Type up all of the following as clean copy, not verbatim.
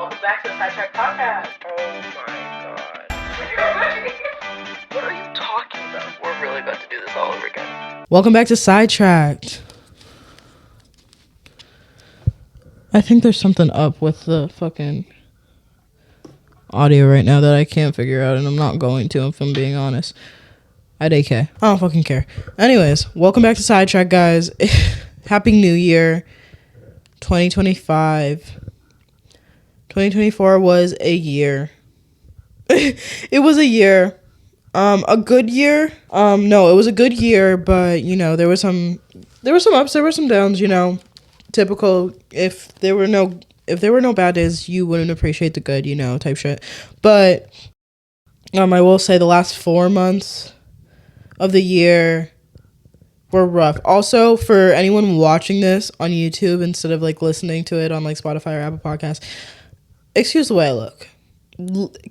Welcome back to the Sidetrack'd podcast. Oh my god. What are you talking about? We're really about to do this all over again. Welcome back to Sidetrack'd. I think there's something up with the fucking audio right now that I can't figure out, and I'm not going to if I'm being honest. At AK. I don't fucking care. Anyways, welcome back to Sidetrack'd, guys. Happy New Year. 2025. 2024 was a year. It was a year. A good year. No, it was a good year, but you know, there were some ups, there were some downs, you know. Typical. If there were no bad days, you wouldn't appreciate the good, you know, type shit. But I will say the last 4 months of the year were rough. Also, for anyone watching this on YouTube instead of like listening to it on like Spotify or Apple Podcasts, excuse the way I look.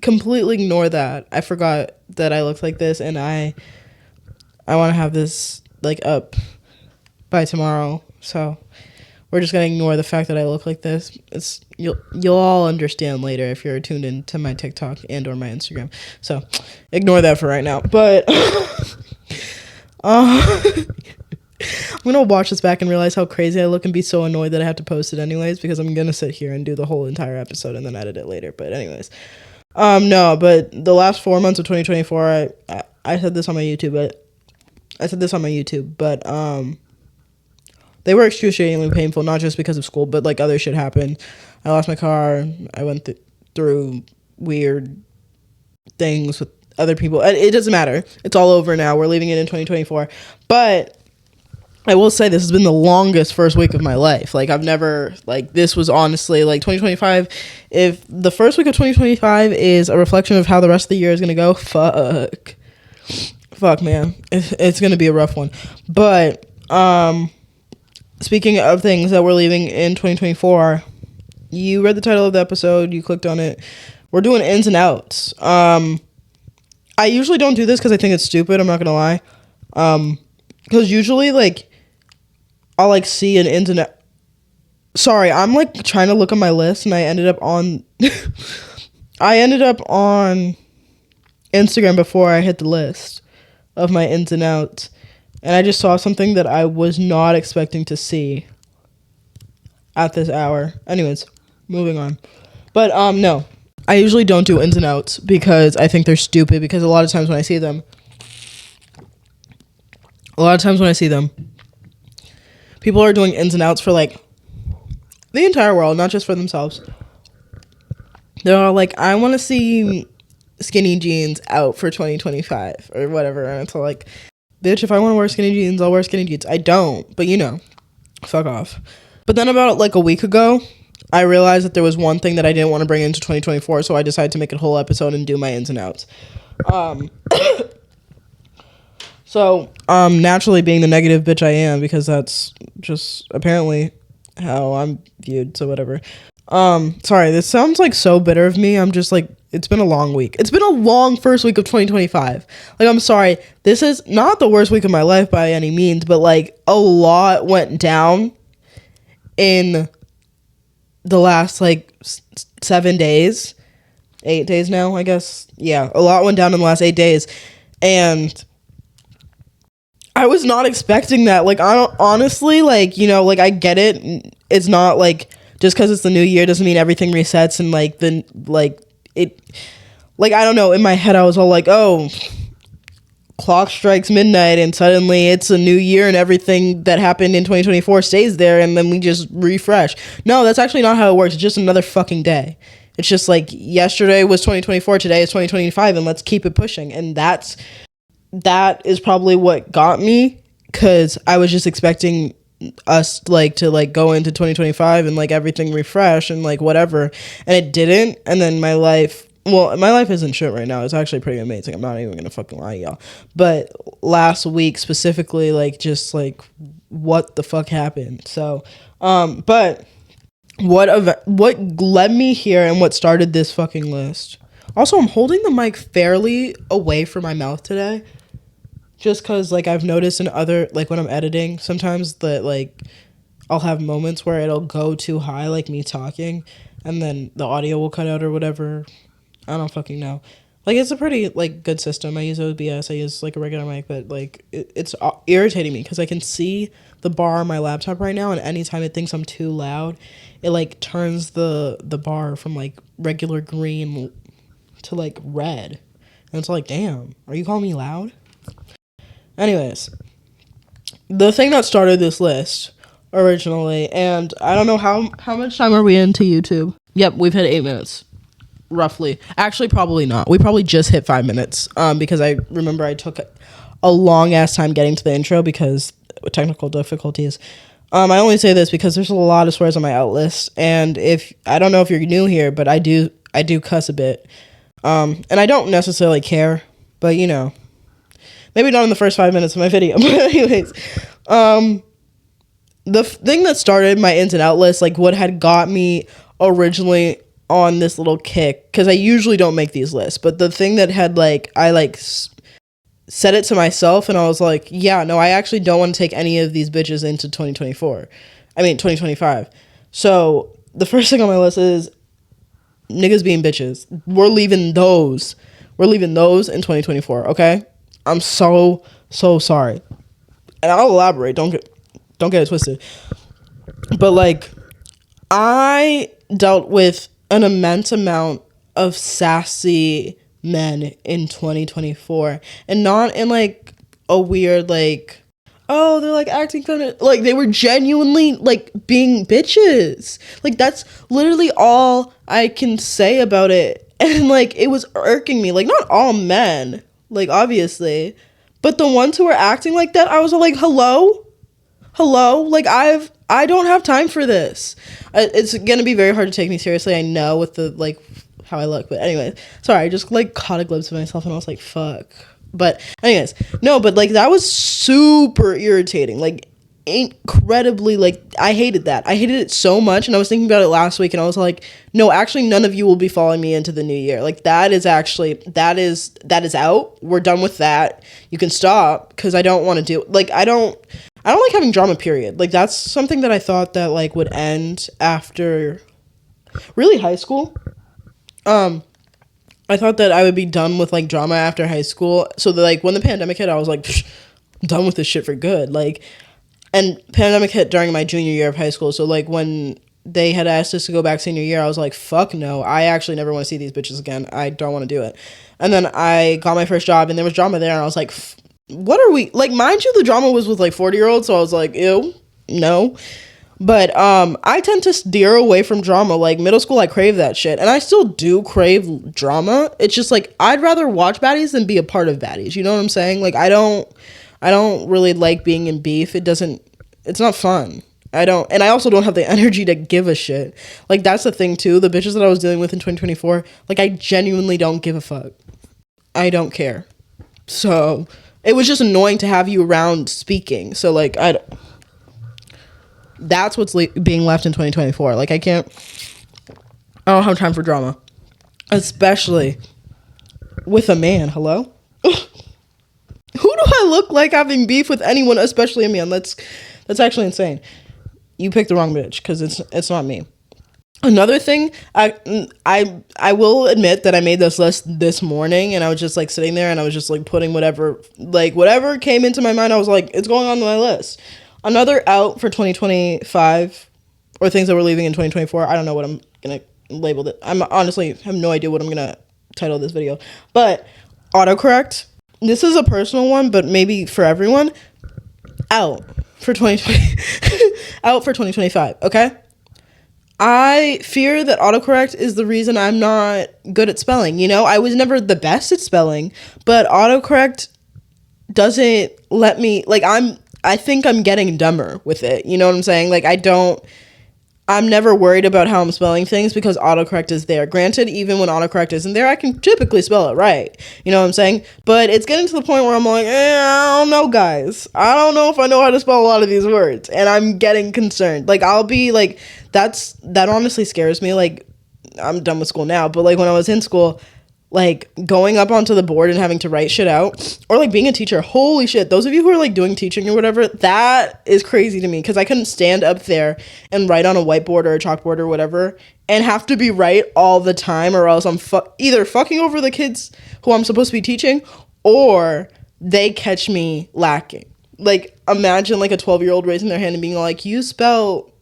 Completely ignore that. I forgot that I looked like this, and I want to have this like up by tomorrow. So we're just gonna ignore the fact that I look like this. You'll all understand later if you're tuned into my TikTok and or my Instagram. So ignore that for right now. But I'm gonna watch this back and realize how crazy I look and be so annoyed that I have to post it anyways, because I'm gonna sit here and do the whole entire episode and then edit it later. But anyways, no, but the last 4 months of 2024, I said this on my YouTube, but they were excruciatingly painful, not just because of school, but like other shit happened. I lost my car. I went through weird things with other people. It doesn't matter. It's all over now. We're leaving it in 2024. But I will say this has been the longest first week of my life. Like, I've never, like, this was honestly, like, 2025. If the first week of 2025 is a reflection of how the rest of the year is going to go, fuck, man. It's going to be a rough one. But, speaking of things that we're leaving in 2024, you read the title of the episode, you clicked on it. We're doing ins and outs. I usually don't do this because I think it's stupid, I'm not gonna lie. Because usually, like, I'll, like, see an ins and out. Sorry, I'm, like, trying to look at my list, and I ended up on Instagram before I hit the list of my ins and outs. And I just saw something that I was not expecting to see at this hour. Anyways, moving on. But, no. I usually don't do ins and outs because I think they're stupid, because a lot of times when I see them, people are doing ins and outs for, like, the entire world, not just for themselves. They're all like, I want to see skinny jeans out for 2025 or whatever. And it's all like, bitch, if I want to wear skinny jeans, I'll wear skinny jeans. I don't, but you know, fuck off. But then about like a week ago, I realized that there was one thing that I didn't want to bring into 2024, so I decided to make a whole episode and do my ins and outs. So, naturally being the negative bitch I am, because that's just apparently how I'm viewed, so whatever. Sorry, this sounds like so bitter of me. I'm just like, it's been a long week. It's been a long first week of 2025. Like, I'm sorry, this is not the worst week of my life by any means, but like a lot went down in the last like 7 days, 8 days now, I guess. Yeah, a lot went down in the last 8 days, and I was not expecting that. Like, I don't, honestly, like, you know, like, I get it. It's not like just because it's the new year doesn't mean everything resets, and like the like it, like, I don't know. In my head, I was all like, oh, clock strikes midnight and suddenly it's a new year and everything that happened in 2024 stays there and then we just refresh. No, that's actually not how it works. It's just another fucking day. It's just like yesterday was 2024, today is 2025, and let's keep it pushing. And that is probably what got me, because I was just expecting us like to like go into 2025 and like everything refresh and like whatever, and it didn't. And then my life isn't shit right now. It's actually pretty amazing. I'm not even gonna fucking lie to y'all. But last week specifically, like, just like, what the fuck happened? So, but what led me here and what started this fucking list. Also, I'm holding the mic fairly away from my mouth today, just because, like, I've noticed in other, like, when I'm editing, sometimes that, like, I'll have moments where it'll go too high, like me talking, and then the audio will cut out or whatever. I don't fucking know. Like, it's a pretty, like, good system. I use OBS. I use, like, a regular mic, but, like, it's irritating me because I can see the bar on my laptop right now, and anytime it thinks I'm too loud, it, like, turns the bar from, like, regular green to, like, red. And it's like, damn, are you calling me loud? Anyways, the thing that started this list originally, and I don't know how much time are we into YouTube? Yep, we've hit 8 minutes. Roughly. Actually, probably not. We probably just hit 5 minutes because I remember I took a long ass time getting to the intro because technical difficulties. I only say this because there's a lot of swears on my out list, and if I don't know if you're new here, but I do cuss a bit, and I don't necessarily care, but you know, maybe not in the first 5 minutes of my video. But anyways, the thing that started my ins and out list, like what had got me originally on this little kick, because I usually don't make these lists, but the thing that had said it to myself, and I was like, yeah, no, I actually don't want to take any of these bitches into 2025. So the first thing on my list is niggas being bitches. We're leaving those in 2024. Okay, I'm so sorry, and I'll elaborate. Don't get it twisted, but like, I dealt with an immense amount of sassy men in 2024, and not in like a weird like, oh, they're like acting kind of like, they were genuinely like being bitches. Like, that's literally all I can say about it. And like, it was irking me. Like, not all men, like, obviously, but the ones who were acting like that, I was like, hello, like, I don't have time for this. It's gonna be very hard to take me seriously, I know, with the like how I look, but anyway, sorry, I just like caught a glimpse of myself and I was like, fuck. But anyways, no, but like, that was super irritating, like incredibly, like, I hated it so much. And I was thinking about it last week, and I was like, no, actually, none of you will be following me into the new year. Like, that is out. We're done with that. You can stop, because I don't want to do, like, I don't like having drama, period. Like, that's something that I thought that like would end after really high school. I thought that I would be done with like drama after high school. So that, like, when the pandemic hit, I was like, I'm done with this shit for good. Like, and pandemic hit during my junior year of high school. So like, when they had asked us to go back senior year, I was like, fuck no, I actually never want to see these bitches again. I don't want to do it. And then I got my first job, and there was drama there, and I was like, what are we, like, mind you, the drama was with like 40-year-olds, so I was like, ew, no. But I tend to steer away from drama. Like, middle school, I crave that shit, and I still do crave drama. It's just like, I'd rather watch baddies than be a part of baddies, you know what I'm saying? Like, I don't really like being in beef. It's not fun. And I also don't have the energy to give a shit. Like, that's the thing too, the bitches that I was dealing with in 2024, like, I genuinely don't give a fuck. I don't care. So it was just annoying to have you around speaking. So like, that's what's being left in 2024. Like, I don't have time for drama, especially with a man. Hello? Who do I look like having beef with anyone, especially a man? That's actually insane. You picked the wrong bitch, because it's not me. Another thing, I will admit that I made this list this morning, and I was just like sitting there, and I was just like putting whatever came into my mind. I was like, it's going on my list. Another out for 2025, or things that we're leaving in 2024. I don't know what I'm gonna label it. I'm honestly have no idea what I'm gonna title this video. But autocorrect. This is a personal one, but maybe for everyone. Out for 2020. Out for 2025. Okay. I fear that autocorrect is the reason I'm not good at spelling. You know, I was never the best at spelling, but autocorrect doesn't let me, like, I think I'm getting dumber with it. You know what I'm saying? Like, I'm never worried about how I'm spelling things because autocorrect is there. Granted, even when autocorrect isn't there, I can typically spell it right. You know what I'm saying? But it's getting to the point where I'm like, I don't know, guys. I don't know if I know how to spell a lot of these words. And I'm getting concerned. Like, I'll be like, that honestly scares me. Like, I'm done with school now. But like, when I was in school, like going up onto the board and having to write shit out, or like being a teacher. Holy shit, those of you who are like doing teaching or whatever, that is crazy to me, because I couldn't stand up there and write on a whiteboard or a chalkboard or whatever and have to be right all the time, or else I'm either fucking over the kids who I'm supposed to be teaching, or they catch me lacking. Like, imagine like a 12-year-old raising their hand and being like, you spell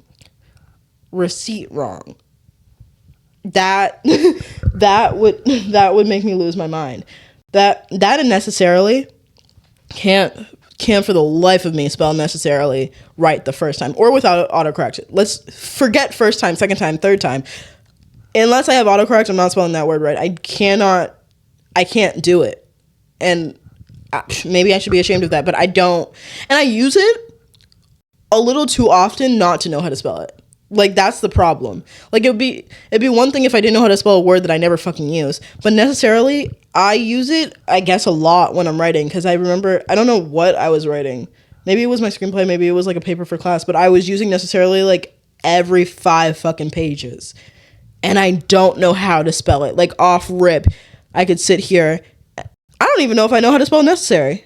receipt wrong. That would make me lose my mind. That necessarily can't for the life of me spell necessarily right the first time, or without autocorrect. Let's forget first time, second time, third time. Unless I have autocorrect, I'm not spelling that word right. I can't do it. And maybe I should be ashamed of that, but I don't. And I use it a little too often not to know how to spell it. Like, that's the problem. Like, it'd be one thing if I didn't know how to spell a word that I never fucking use. But necessarily, I use it, I guess, a lot when I'm writing. Because I remember, I don't know what I was writing. Maybe it was my screenplay. Maybe it was, like, a paper for class. But I was using necessarily, like, every 5 fucking pages. And I don't know how to spell it. Like, off rip, I could sit here. I don't even know if I know how to spell necessary.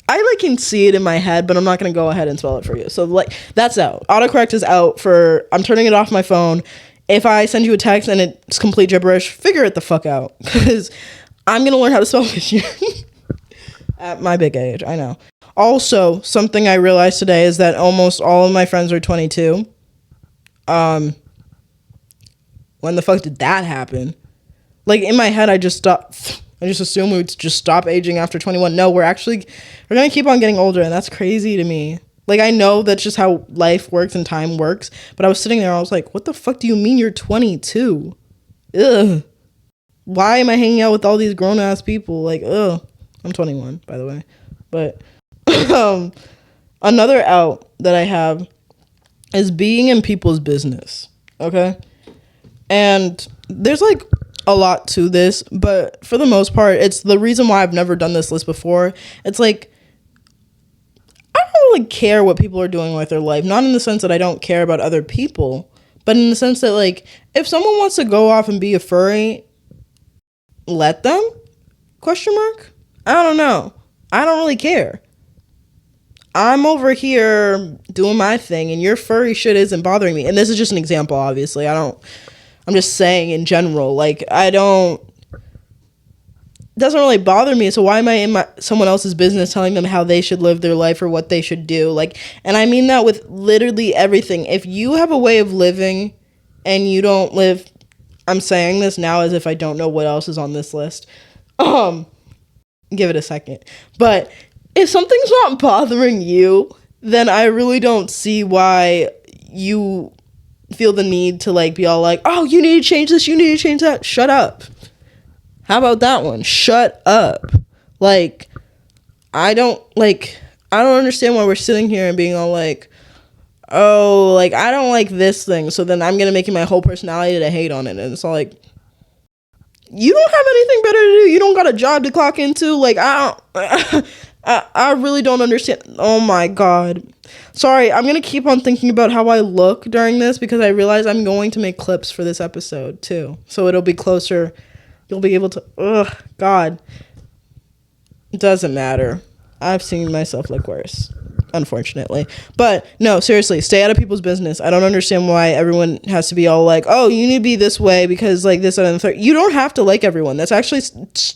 I, like, can see it in my head, but I'm not going to go ahead and spell it for you. So, like, that's out. Autocorrect is out for, I'm turning it off my phone. If I send you a text and it's complete gibberish, figure it the fuck out. Because I'm going to learn how to spell this year. At my big age, I know. Also, something I realized today is that almost all of my friends are 22. When the fuck did that happen? Like, in my head, I just assume we would just stop aging after 21. No, we're going to keep on getting older, and that's crazy to me. Like, I know that's just how life works and time works, but I was sitting there, I was like, what the fuck do you mean you're 22? Ugh. Why am I hanging out with all these grown-ass people? Like, ugh. I'm 21, by the way. But another out that I have is being in people's business, okay? And there's, like, a lot to this, but for the most part, it's the reason why I've never done this list before. It's like, I don't really care what people are doing with their life. Not in the sense that I don't care about other people, but in the sense that, like, if someone wants to go off and be a furry, let them? Question mark? I don't know. I don't really care. I'm over here doing my thing, and your furry shit isn't bothering me. And this is just an example, obviously. I'm just saying in general, like, it doesn't really bother me, so why am I in someone else's business telling them how they should live their life or what they should do? Like, and I mean that with literally everything. If you have a way of living and you don't live, I'm saying this now as if I don't know what else is on this list. Give it a second. But if something's not bothering you, then I really don't see why you feel the need to, like, be all like, oh, you need to change this, you need to change that. Shut up. How about that one? Shut up. Like, I don't understand why we're sitting here and being all like, oh, like, I don't like this thing, so then I'm gonna make it my whole personality to hate on it. And it's all like, you don't have anything better to do. You don't got a job to clock into. Like, I really don't understand. Oh my God. Sorry, I'm going to keep on thinking about how I look during this, because I realize I'm going to make clips for this episode too. So it'll be closer. You'll be able to, God. It doesn't matter. I've seen myself look worse, unfortunately. But no, seriously, stay out of people's business. I don't understand why everyone has to be all like, oh, you need to be this way because, like, this and the third. You don't have to like everyone. That's actually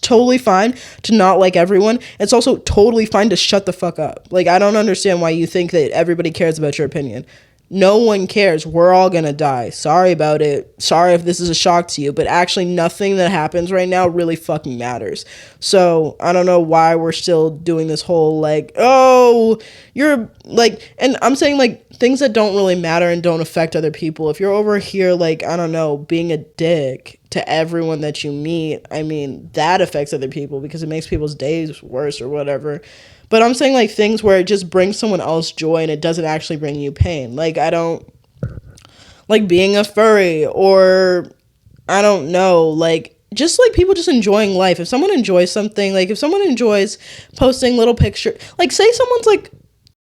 totally fine to not like everyone. It's also totally fine to shut the fuck up. Like, I don't understand why you think that everybody cares about your opinion. No one cares. We're all gonna die. Sorry about it. Sorry if this is a shock to you, but actually nothing that happens right now really fucking matters. So I don't know why we're still doing this whole, like, oh, you're, like, and I'm saying, like, things that don't really matter and don't affect other people. If you're over here, like, I don't know, being a dick to everyone that you meet, I mean, that affects other people because it makes people's days worse or whatever. But I'm saying, like, things where it just brings someone else joy and it doesn't actually bring you pain. Like, I don't, like, being a furry, or, I don't know, like, just, like, people just enjoying life. If someone enjoys something, like, if someone enjoys posting little pictures, like, say someone's, like,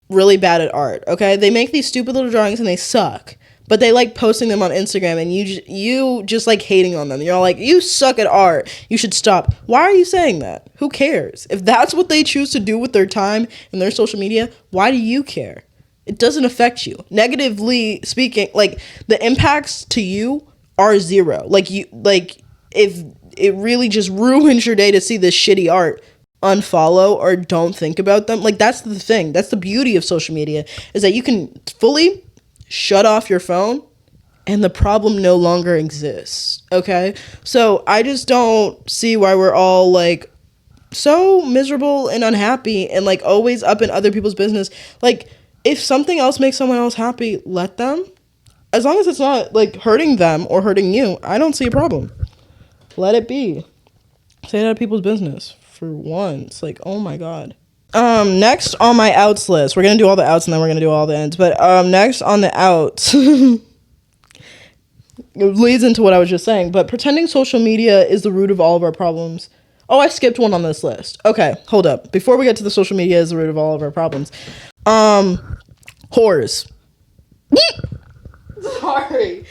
really bad at art, okay? They make these stupid little drawings and they suck. but they like posting them on Instagram, and you just like hating on them. You're like, you suck at art. You should stop. Why are you saying that? Who cares? If that's what they choose to do with their time and their social media, why do you care? It doesn't affect you. Negatively speaking, like the impacts to you are zero. Like if it really just ruins your day to see this shitty art, unfollow or don't think about them. Like that's the thing. That's the beauty of social media, is that you can fully shut off your phone and the problem no longer exists. Okay? So I just don't see why we're all like so miserable and unhappy and like always up in other people's business. Like if something else makes someone else happy, let them. As long as it's not like hurting them or hurting you, I don't see a problem. Let it be. Stay out of people's business for once. Like, oh my God. Next on my outs list, we're gonna do all the outs and then we're gonna do all the ends. But next on the outs, it leads into what I was just saying. But pretending social media is the root of all of our problems. Oh, I skipped one on this list. Okay, hold up. Before we get to the social media is the root of all of our problems. Whores. Sorry.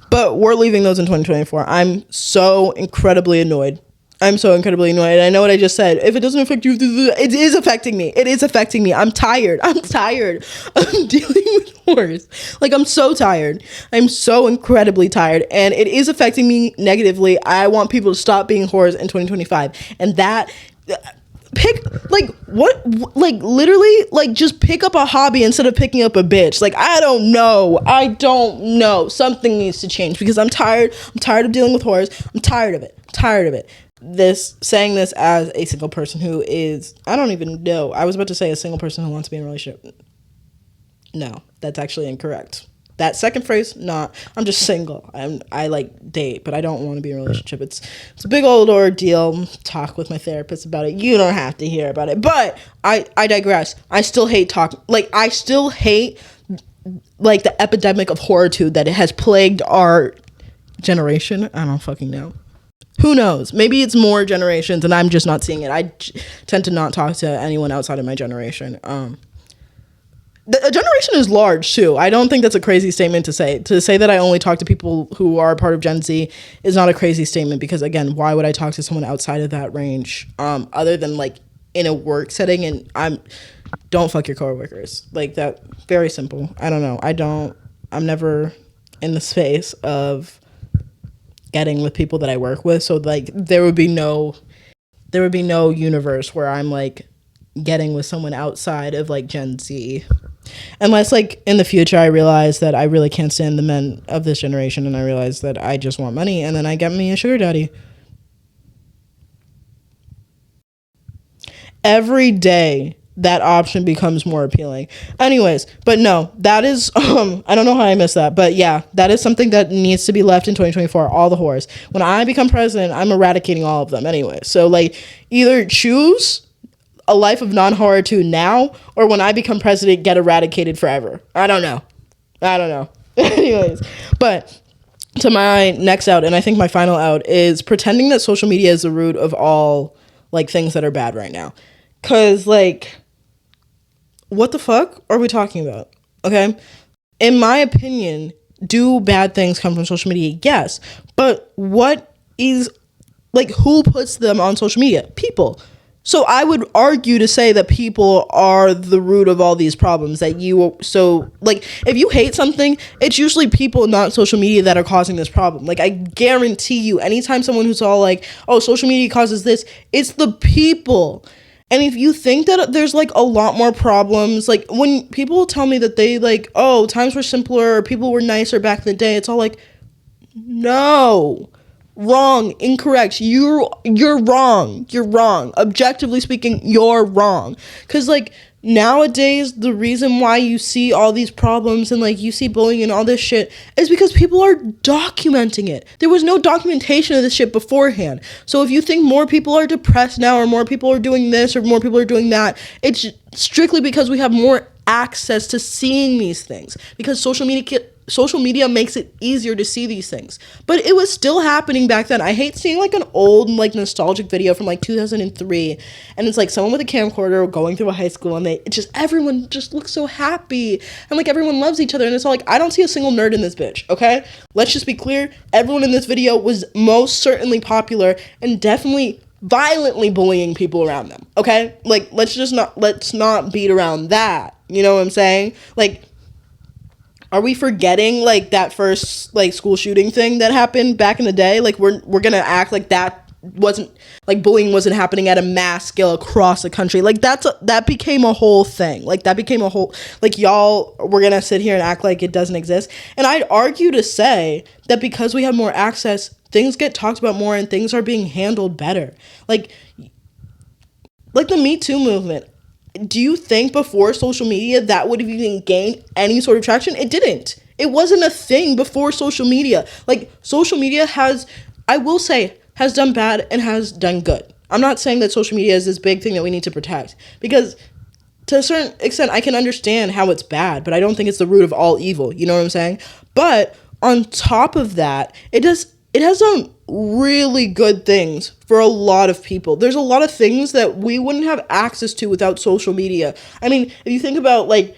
But we're leaving those in 2024. I'm so incredibly annoyed. I know what I just said. If it doesn't affect you, it is affecting me. It is affecting me. I'm tired of dealing with whores. Like, I'm so tired. I'm so incredibly tired. And it is affecting me negatively. I want people to stop being whores in 2025. And that... literally, just pick up a hobby instead of picking up a bitch. Like, I don't know. Something needs to change because I'm tired of dealing with whores. I'm tired of it. Saying this as a single person who is, I don't even know. I was about to say a single person who wants to be in a relationship. No, that's actually incorrect. That second phrase, not. I'm just single. I like date, but I don't want to be in a relationship. It's a big old ordeal. Talk with my therapist about it. You don't have to hear about it. But I digress. I still hate like the epidemic of horritude that it has plagued our generation. I don't fucking know. Who knows? Maybe it's more generations and I'm just not seeing it. I tend to not talk to anyone outside of my generation. The generation is large too. I don't think that's a crazy statement to say. To say that I only talk to people who are part of Gen Z is not a crazy statement because, again, why would I talk to someone outside of that range other than like in a work setting? And don't fuck your coworkers. Like that, very simple. I don't know. I'm never in the space of getting with people that I work with. So like there would be no universe where I'm like getting with someone outside of like Gen Z. Unless like in the future I realize that I really can't stand the men of this generation and I realize that I just want money and then I get me a sugar daddy. Every day that option becomes more appealing. Anyways, but no, that is, I don't know how I missed that, but yeah, that is something that needs to be left in 2024, all the whores. When I become president, I'm eradicating all of them anyway. So like either choose a life of non-horror now, or when I become president, get eradicated forever. I don't know. Anyways, but to my next out, and I think my final out, is pretending that social media is the root of all like things that are bad right now. Cause like, what the fuck are we talking about? Okay. In my opinion, do bad things come from social media? Yes. But what is, like, who puts them on social media? People. So I would argue to say that people are the root of all these problems if you hate something, it's usually people, not social media, that are causing this problem. Like, I guarantee you, anytime someone who's all like, oh, social media causes this, it's the people. And if you think that there's like a lot more problems, like when people tell me that they like, oh, times were simpler or people were nicer back in the day, it's all like, no, wrong, incorrect. You're wrong. Objectively speaking, you're wrong. Because like nowadays, the reason why you see all these problems and like you see bullying and all this shit is because people are documenting it. There was no documentation of this shit beforehand. So if you think more people are depressed now or more people are doing this or more people are doing that, it's strictly because we have more access to seeing these things, because social media social media makes it easier to see these things, but it was still happening back then. I hate seeing like an old like nostalgic video from like 2003, and it's like someone with a camcorder going through a high school, and everyone just looks so happy, and like everyone loves each other, and it's all like, I don't see a single nerd in this bitch. Okay, let's just be clear, everyone in this video was most certainly popular and definitely violently bullying people around them. Okay, like let's not beat around that, you know what I'm saying? Like, are we forgetting like that first like school shooting thing that happened back in the day? Like we're gonna act like that wasn't, like, bullying wasn't happening at a mass scale across the country. Like that became a whole thing. Like that became a whole, like, y'all, we're gonna sit here and act like it doesn't exist. And I'd argue to say that because we have more access, things get talked about more and things are being handled better. Like the Me Too movement. Do you think before social media that would have even gained any sort of traction? It didn't. It wasn't a thing before social media. Like, social media has, I will say, has done bad and has done good. I'm not saying that social media is this big thing that we need to protect, because to a certain extent I can understand how it's bad, but I don't think it's the root of all evil. You know what I'm saying? But on top of that, it has done really good things for a lot of people. There's a lot of things that we wouldn't have access to without social media. I mean, if you think about like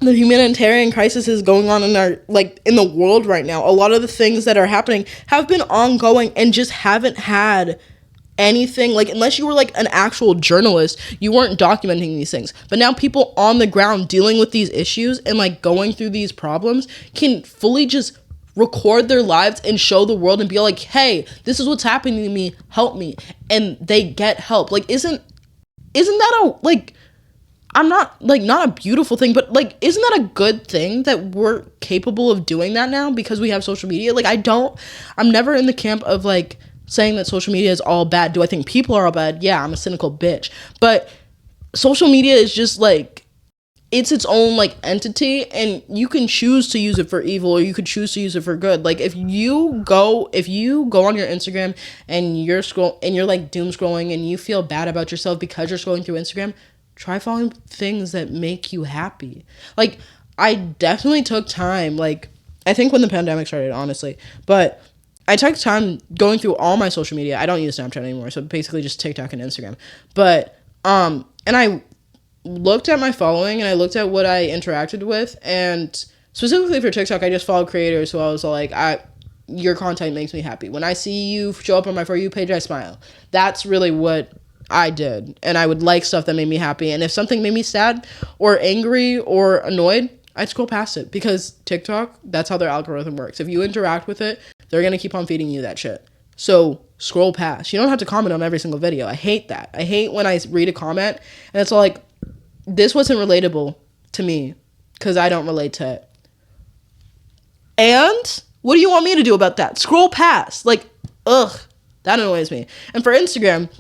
the humanitarian crisis is going on in our, like, in the world right now, a lot of the things that are happening have been ongoing and just haven't had anything, like, unless you were like an actual journalist, you weren't documenting these things. But now people on the ground dealing with these issues and like going through these problems can fully just record their lives and show the world and be like, hey, this is what's happening to me, help me. And they get help. Like, isn't that a, like, I'm not, like, not a beautiful thing, but like, isn't that a good thing that we're capable of doing that now because we have social media? Like, I'm never in the camp of like saying that social media is all bad. Do I think people are all bad? Yeah, I'm a cynical bitch. But social media is just like, it's its own like entity, and you can choose to use it for evil or you could choose to use it for good. Like, if you go on your Instagram and you're like doom scrolling and you feel bad about yourself because you're scrolling through Instagram, try following things that make you happy. Like, I definitely took time, like, I think when the pandemic started, honestly, but I took time going through all my social media. I don't use Snapchat anymore, so basically just TikTok and Instagram. But and I looked at my following and I looked at what I interacted with, and specifically for TikTok, I just followed creators who I was like, your content makes me happy. When I see you show up on my For You page, I smile. That's really what I did. And I would like stuff that made me happy. And if something made me sad or angry or annoyed, I'd scroll past it, because TikTok, that's how their algorithm works. If you interact with it, they're going to keep on feeding you that shit. So scroll past. You don't have to comment on every single video. I hate that. I hate when I read a comment and it's all like, this wasn't relatable to me because I don't relate to it. And what do you want me to do about that? Scroll past. Like, ugh, that annoys me. And for Instagram,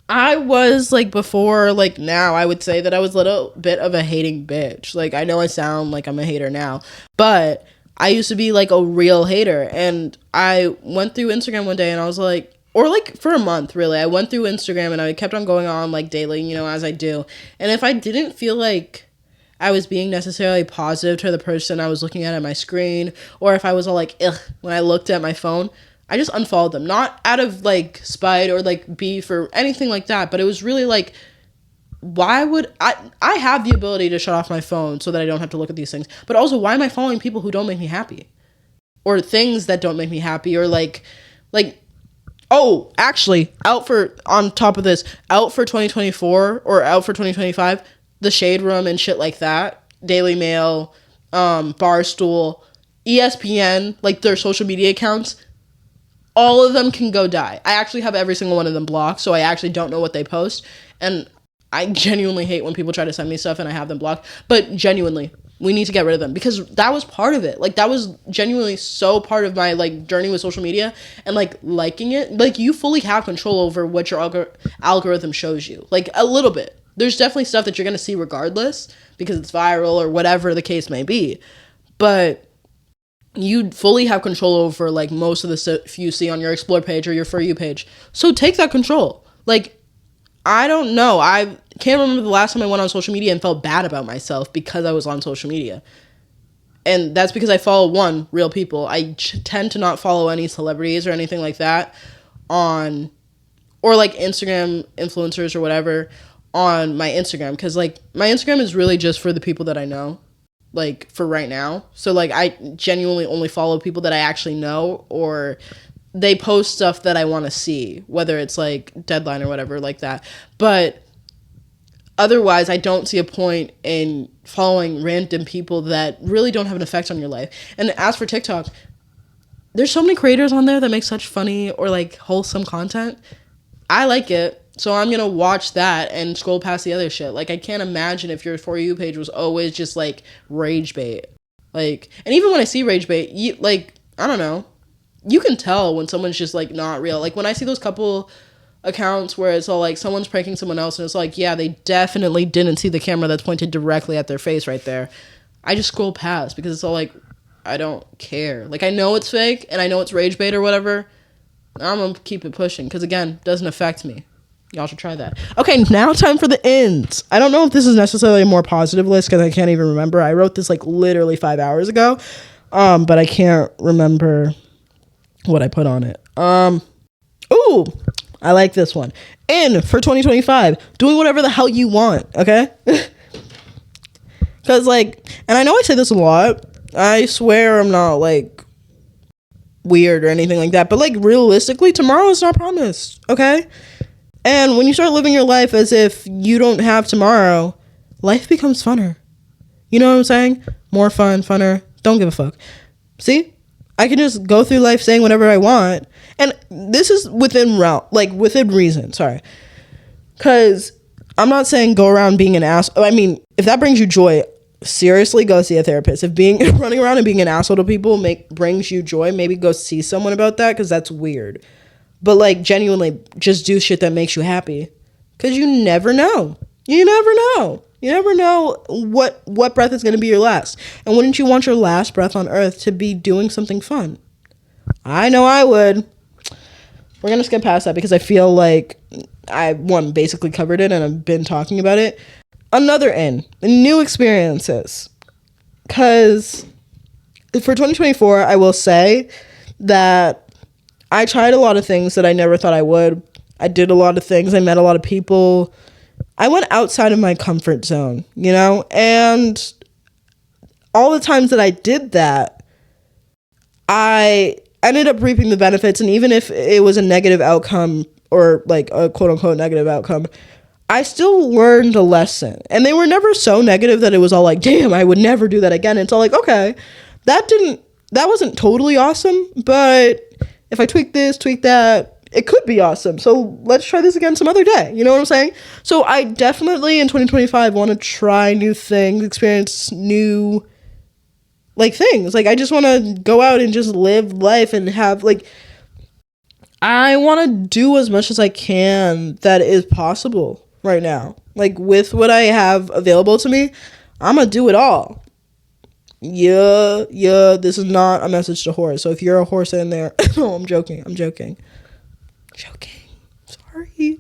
I was like, before, like now, I would say that I was a little bit of a hating bitch. Like, I know I sound like I'm a hater now, but I used to be like a real hater. And I went through Instagram one day and I was like, or like for a month, really, I went through Instagram and I kept on going on like daily, you know, as I do. And if I didn't feel like I was being necessarily positive to the person I was looking at my screen, or if I was all like, ugh, when I looked at my phone, I just unfollowed them. Not out of like spite or like beef or anything like that, but it was really like, why would I have the ability to shut off my phone so that I don't have to look at these things. But also, why am I following people who don't make me happy? Or things that don't make me happy, or like oh, actually, on top of this, out for 2024 or out for 2025, the Shade Room and shit like that, Daily Mail, Barstool, ESPN, like their social media accounts, all of them can go die. I actually have every single one of them blocked, so I actually don't know what they post. And I genuinely hate when people try to send me stuff and I have them blocked. But genuinely, we need to get rid of them, because that was part of it. Like, that was genuinely so part of my like journey with social media and like liking it. Like, you fully have control over what your algorithm shows you, like a little bit. There's definitely stuff that you're going to see regardless because it's viral or whatever the case may be. But you fully have control over like most of the stuff you see on your Explore page or your For You page. So take that control. Like, I don't know. I can't remember the last time I went on social media and felt bad about myself because I was on social media. And that's because I follow real people. I tend to not follow any celebrities or anything like that on, or like Instagram influencers or whatever on my Instagram, because like my Instagram is really just for the people that I know, like for right now. So like I genuinely only follow people that I actually know, or they post stuff that I want to see, whether it's like Deadline or whatever like that. But otherwise, I don't see a point in following random people that really don't have an effect on your life. And as for TikTok, there's so many creators on there that make such funny or like wholesome content. I like it, so I'm gonna watch that and scroll past the other shit. Like, I can't imagine if your For You page was always just like rage bait. Like, and even when I see rage bait, I don't know, you can tell when someone's just like not real. Like when I see those couple accounts where it's all like someone's pranking someone else and it's like, yeah, they definitely didn't see the camera that's pointed directly at their face right there, I just scroll past because it's all like, I don't care. Like, I know it's fake and I know it's rage bait or whatever. I'm gonna keep it pushing because, again, doesn't affect me. Y'all should try that. Okay, now time for the ends. I don't know if this is necessarily a more positive list because I can't even remember. I wrote this like literally 5 hours ago, but I can't remember what I put on it. Ooh, I like this one. In for 2025, doing whatever the hell you want, okay? Because, like, and I know I say this a lot. I swear I'm not, like, weird or anything like that, but like realistically, tomorrow is not promised, okay? And when you start living your life as if you don't have tomorrow, life becomes funner. You know what I'm saying? More fun, funner. Don't give a fuck. See, I can just go through life saying whatever I want, and this is within reason. Sorry, because I'm not saying go around being an ass. I mean, if that brings you joy, seriously, go see a therapist. If running around and being an asshole to people brings you joy, maybe go see someone about that, because that's weird. But like, genuinely, just do shit that makes you happy, because you never know. You never know what breath is going to be your last. And wouldn't you want your last breath on earth to be doing something fun? I know I would. We're going to skip past that because I feel like I basically covered it and I've been talking about it. Another new experiences. Because for 2024, I will say that I tried a lot of things that I never thought I would. I did a lot of things. I met a lot of people. I went outside of my comfort zone, you know? And all the times that I did that, I ended up reaping the benefits. And even if it was a negative outcome, or like a quote unquote negative outcome, I still learned a lesson. And they were never so negative that it was all like, damn, I would never do that again. It's all like, okay, that wasn't totally awesome, but if I tweak this, tweak that, it could be awesome. So let's try this again some other day. You know what I'm saying? So I definitely in 2025 want to try new things, experience new like things. Like, I just want to go out and just live life and have like, I want to do as much as I can that is possible right now. Like, with what I have available to me, I'm going to do it all. Yeah, this is not a message to horse. So if you're a horse in there, no, I'm joking. Sorry.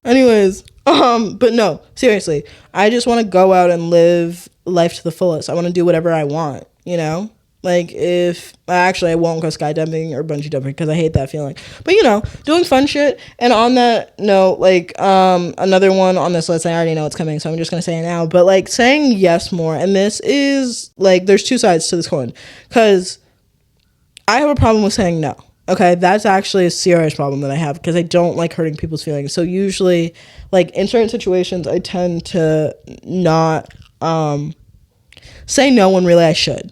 Anyways, but no, seriously, I just want to go out and live life to the fullest. I want to do whatever I want, you know? Like, I won't go skydiving or bungee jumping because I hate that feeling. But, you know, doing fun shit. And on that note, like, another one on this list, I already know it's coming, so I'm just going to say it now. But, like, saying yes more. And this is, like, there's two sides to this coin. Because I have a problem with saying no. Okay, that's actually a serious problem that I have because I don't like hurting people's feelings. So usually, like, in certain situations, I tend to not say no when really I should.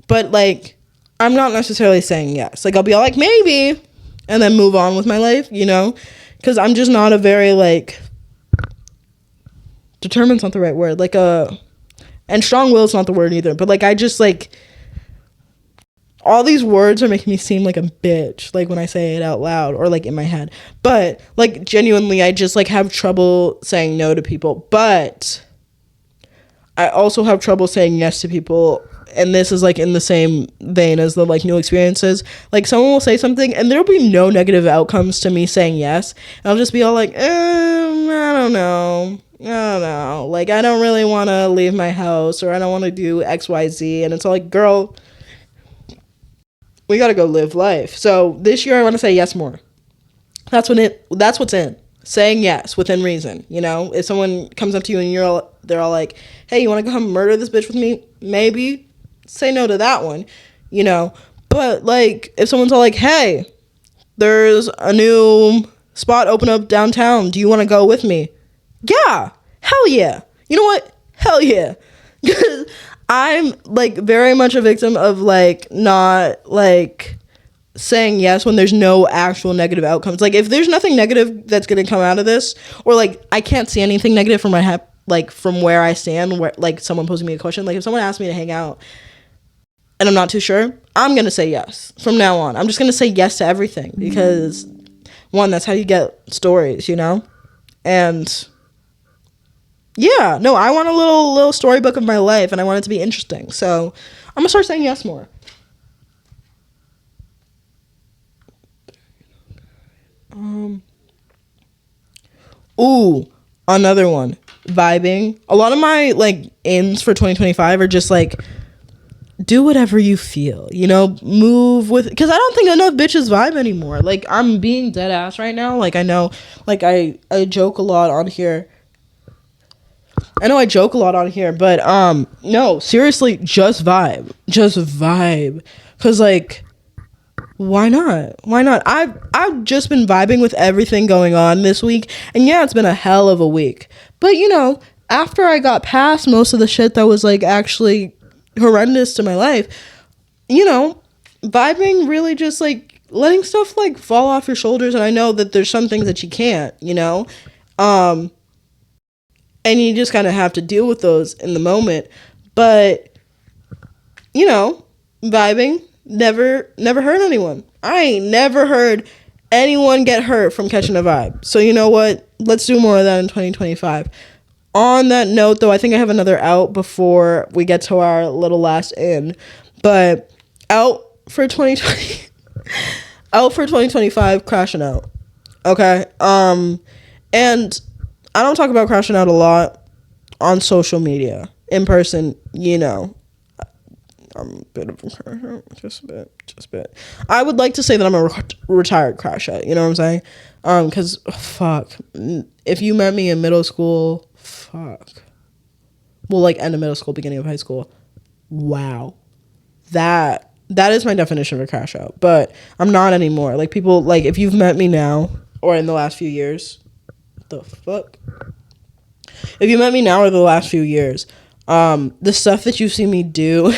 But, like, I'm not necessarily saying yes. Like, I'll be all like, maybe, and then move on with my life, you know? Because I'm just not a very, like, determined's not the right word. Like, and strong-willed's not the word either. But, like, I just, like, all these words are making me seem like a bitch, like, when I say it out loud or, like, in my head. But, like, genuinely, I just, like, have trouble saying no to people. But I also have trouble saying yes to people. And this is, like, in the same vein as the, like, new experiences. Like, someone will say something, and there'll be no negative outcomes to me saying yes. And I'll just be all like, I don't know. I don't know. Like, I don't really want to leave my house, or I don't want to do XYZ. And it's all like, girl, we got to go live life. So this year I want to say yes more. That's what's in. Saying yes within reason. You know, if someone comes up to you and they're all like, hey, you want to come murder this bitch with me? Maybe. Say no to that one, you know. But like, if someone's all like, hey, there's a new spot open up downtown, do you want to go with me? Yeah, hell yeah. You know what? Hell yeah. Because I'm like very much a victim of like not like saying yes when there's no actual negative outcomes. Like, if there's nothing negative that's gonna come out of this, or like I can't see anything negative from my like from where I stand, where like someone posing me a question, like if someone asked me to hang out and I'm not too sure, I'm gonna say yes from now on. I'm just gonna say yes to everything, because one, that's how you get stories, you know. And yeah, no, I want a little storybook of my life, and I want it to be interesting, so I'm gonna start saying yes more. Ooh, another one. Vibing. A lot of my like aims for 2025 are just like, do whatever you feel, you know, move with, because I don't think enough bitches vibe anymore. Like, I'm being dead ass right now. Like, I know, like I joke a lot on here. But no, seriously, just vibe. Because like, why not? I've just been vibing with everything going on this week, and yeah, it's been a hell of a week. But you know, after I got past most of the shit that was like actually horrendous to my life, you know, vibing really just like letting stuff like fall off your shoulders. And I know that there's some things that you can't, you know, and you just kind of have to deal with those in the moment. But you know, vibing never hurt anyone. I ain't never heard anyone get hurt from catching a vibe. So you know what? Let's do more of that in 2025. On that note, though, I think I have another out before we get to our little last in. But out for 2020, out for 2025, crashing out. Okay. And I don't talk about crashing out a lot on social media. In person, you know, I'm a bit of a crash out, just a bit. I would like to say that I'm a retired crash out. You know what I'm saying? Because fuck, if you met me in middle school, fuck. Well, like end of middle school, beginning of high school. Wow, that is my definition of a crash out. But I'm not anymore. Like people, like if you've met me now or in the last few years, what the fuck? If you met me now or the last few years, the stuff that you see me do.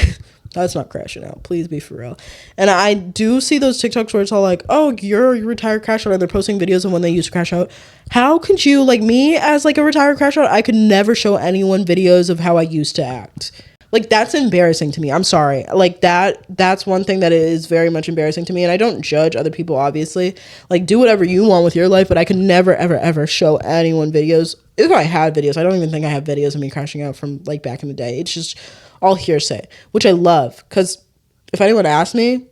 That's not crashing out. Please be for real. And I do see those TikToks where it's all like, oh, you're a retired crash out, and they're posting videos of when they used to crash out. How could you, like me as like a retired crash out, I could never show anyone videos of how I used to act. Like, that's embarrassing to me. I'm sorry. Like, that's one thing that is very much embarrassing to me. And I don't judge other people, obviously. Like, do whatever you want with your life, but I could never, ever, ever show anyone videos. If I had videos, I don't even think I have videos of me crashing out from like back in the day. It's just all hearsay, which I love, because if anyone asked me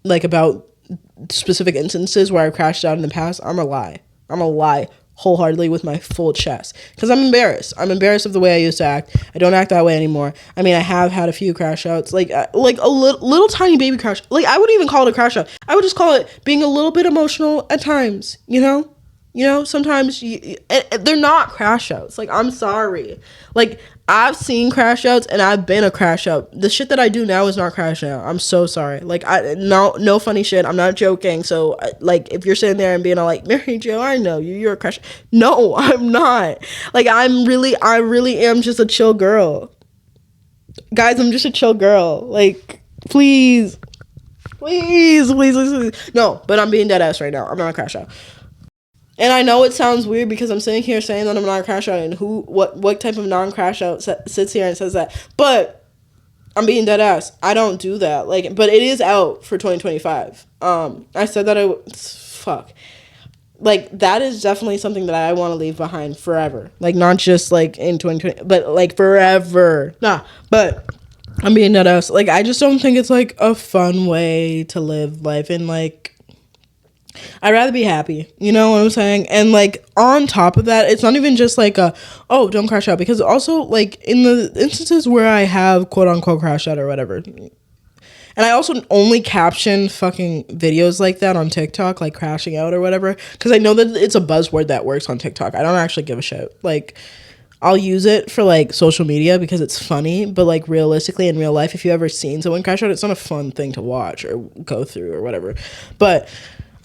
like about specific instances where I crashed out in the past, I'm gonna lie wholeheartedly with my full chest, because I'm embarrassed of the way I used to act. I don't act that way anymore. I mean, I have had a few crash outs, like a little tiny baby crash. Like, I wouldn't even call it a crash out. I would just call it being a little bit emotional at times, you know, sometimes they're not crash outs. Like, I'm sorry. Like, I've seen crash outs and I've been a crash out. The shit that I do now is not crashing out. I'm so sorry. Like, no funny shit. I'm not joking. So, like, if you're sitting there and being all like, Mary Jo, I know you're a crash. No, I'm not. Like, I really am just a chill girl. Guys, I'm just a chill girl. Like, please. No, but I'm being dead ass right now. I'm not a crash out. And I know it sounds weird because I'm sitting here saying that I'm not a crash out, and what type of non-crash out sits here and says that? But I'm being dead ass. I don't do that. Like, but it is out for 2025. I said that fuck. Like, that is definitely something that I want to leave behind forever. Like, not just like in 2020, but like forever. Nah, but I'm being dead ass. Like, I just don't think it's like a fun way to live life, and like, I'd rather be happy. You know what I'm saying? And like on top of that, it's not even just like don't crash out, because also like in the instances where I have quote unquote crashed out or whatever. And I also only caption fucking videos like that on TikTok, like crashing out or whatever, because I know that it's a buzzword that works on TikTok. I don't actually give a shit. Like, I'll use it for like social media because it's funny, but like realistically in real life, if you ever seen someone crash out, it's not a fun thing to watch or go through or whatever. But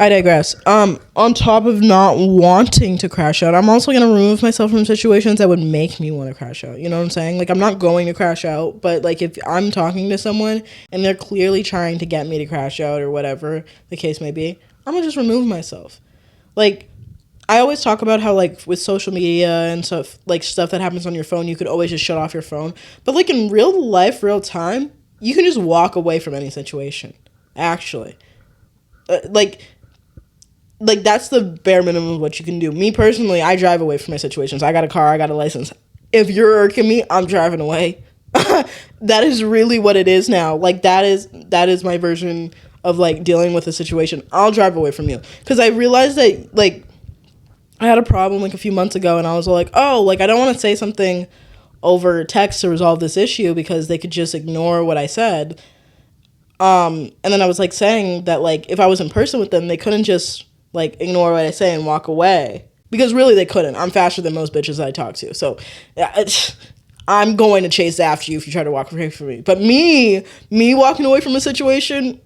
I digress. On top of not wanting to crash out, I'm also gonna remove myself from situations that would make me want to crash out. You know what I'm saying? Like, I'm not going to crash out, but like if I'm talking to someone and they're clearly trying to get me to crash out or whatever the case may be, I'm gonna just remove myself. Like, I always talk about how like with social media and stuff, like stuff that happens on your phone, you could always just shut off your phone. But like in real life, real time, you can just walk away from any situation. Actually, like that's the bare minimum of what you can do. Me personally, I drive away from my situations. I got a car, I got a license. If you're irking me, I'm driving away. That is really what it is now. Like that is my version of like dealing with a situation. I'll drive away from you because I realized that like I had a problem like a few months ago, and I was like, oh, like I don't want to say something over text to resolve this issue because they could just ignore what I said. And then I was like saying that like if I was in person with them, they couldn't just like ignore what I say and walk away, because really they couldn't. I'm faster than most bitches I talk to, so I'm going to chase after you if you try to walk away from me. But me walking away from a situation,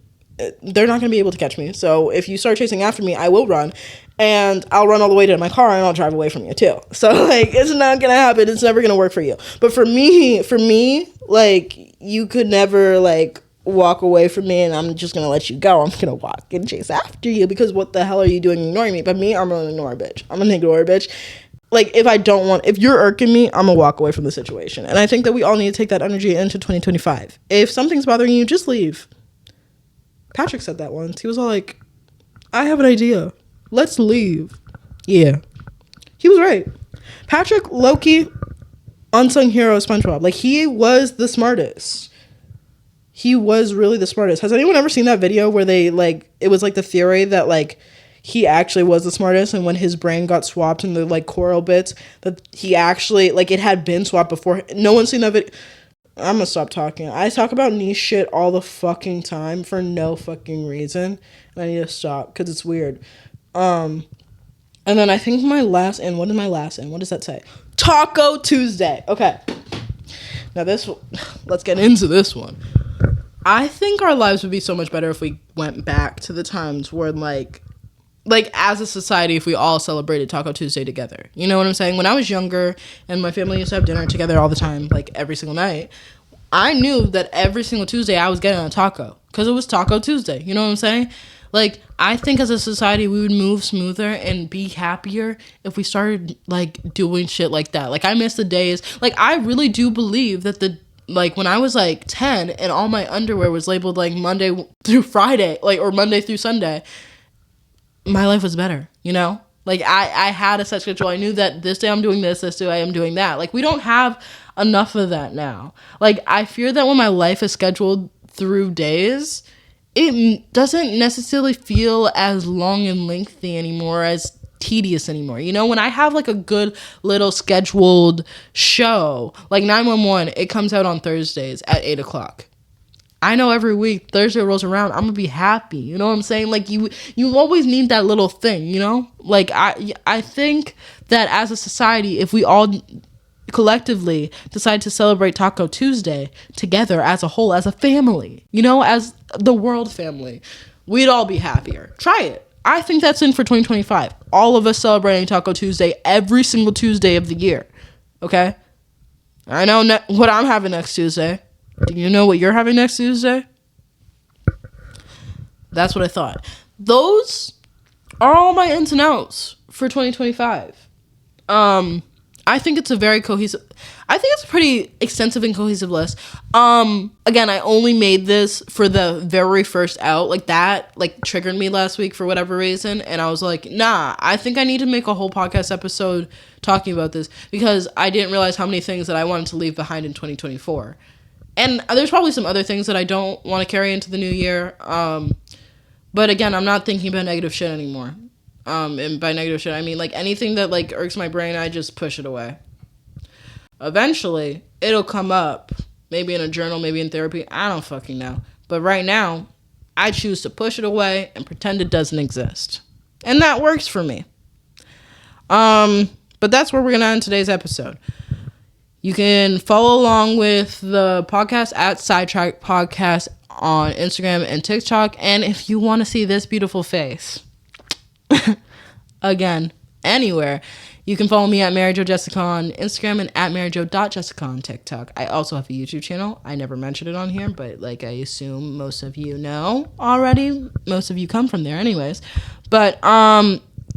they're not going to be able to catch me. So if you start chasing after me, I will run, and I'll run all the way to my car and I'll drive away from you too. So like it's not going to happen. It's never going to work for you. But for me, like you could never like walk away from me and I'm just gonna let you go. I'm gonna walk and chase after you because what the hell are you doing ignoring me? But me, I'm gonna ignore a bitch. I'm gonna ignore a bitch. Like if you're irking me, I'm gonna walk away from the situation. And I think that we all need to take that energy into 2025. If something's bothering you, just leave. Patrick said that once. He was all like, I have an idea. Let's leave. Yeah. He was right. Patrick, low-key, unsung hero of SpongeBob. Like, he was the smartest. He was really the smartest. Has anyone ever seen that video where they, like, it was, like, the theory that, like, he actually was the smartest, and when his brain got swapped in the, like, coral bits, that he actually, like, it had been swapped before. No one's seen that video. I'm gonna stop talking. I talk about niche shit all the fucking time for no fucking reason, and I need to stop, because it's weird. And then I think my last in, what is my last in? What does that say? Taco Tuesday. Okay. Now let's get into this one. I think our lives would be so much better if we went back to the times where, like as a society, if we all celebrated Taco Tuesday together. You know what I'm saying? When I was younger and my family used to have dinner together all the time, like every single night, I knew that every single Tuesday I was getting a taco because it was Taco Tuesday. You know what I'm saying? Like, I think as a society, we would move smoother and be happier if we started, like, doing shit like that. Like, I miss the days. Like, I really do believe that when I was, like, 10 and all my underwear was labeled, like, Monday through Friday, like, or Monday through Sunday, my life was better, you know? Like, I had a set schedule. I knew that this day I'm doing this day I am doing that. Like, we don't have enough of that now. Like, I fear that when my life is scheduled through days, it doesn't necessarily feel as long and lengthy anymore, as tedious anymore. You know, when I have like a good little scheduled show, like 911, it comes out on Thursdays at 8:00. I know every week Thursday rolls around, I'm gonna be happy. You know what I'm saying? Like you always need that little thing, you know? Like I think that as a society, if we all collectively decide to celebrate Taco Tuesday together as a whole, as a family, you know, as the world family, we'd all be happier. Try it. I think that's in for 2025. All of us celebrating Taco Tuesday every single Tuesday of the year. Okay? I know what I'm having next Tuesday. Do you know what you're having next Tuesday? That's what I thought. Those are all my ins and outs for 2025. I think it's a pretty extensive and cohesive list. Again, I only made this for the very first out. Like, that, like, triggered me last week for whatever reason. And I was like, nah, I think I need to make a whole podcast episode talking about this, because I didn't realize how many things that I wanted to leave behind in 2024. And there's probably some other things that I don't want to carry into the new year. But again, I'm not thinking about negative shit anymore. And by negative shit, I mean like anything that like irks my brain, I just push it away. Eventually, it'll come up. Maybe in a journal, maybe in therapy. I don't fucking know. But right now, I choose to push it away and pretend it doesn't exist. And that works for me. But that's where we're going to end today's episode. You can follow along with the podcast at Sidetrack'd Podcast on Instagram and TikTok. And if you want to see this beautiful face, again, anywhere, you can follow me at MaryJoJessica on Instagram and at MaryJo.Jessica on TikTok. I also have a YouTube channel. I never mentioned it on here, but like I assume most of you know already. Most of you come from there anyways. But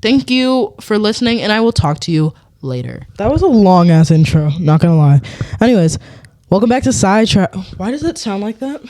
thank you for listening, and I will talk to you later. That was a long ass intro, not gonna lie. Anyways, welcome back to Sidetrack. Why does it sound like that?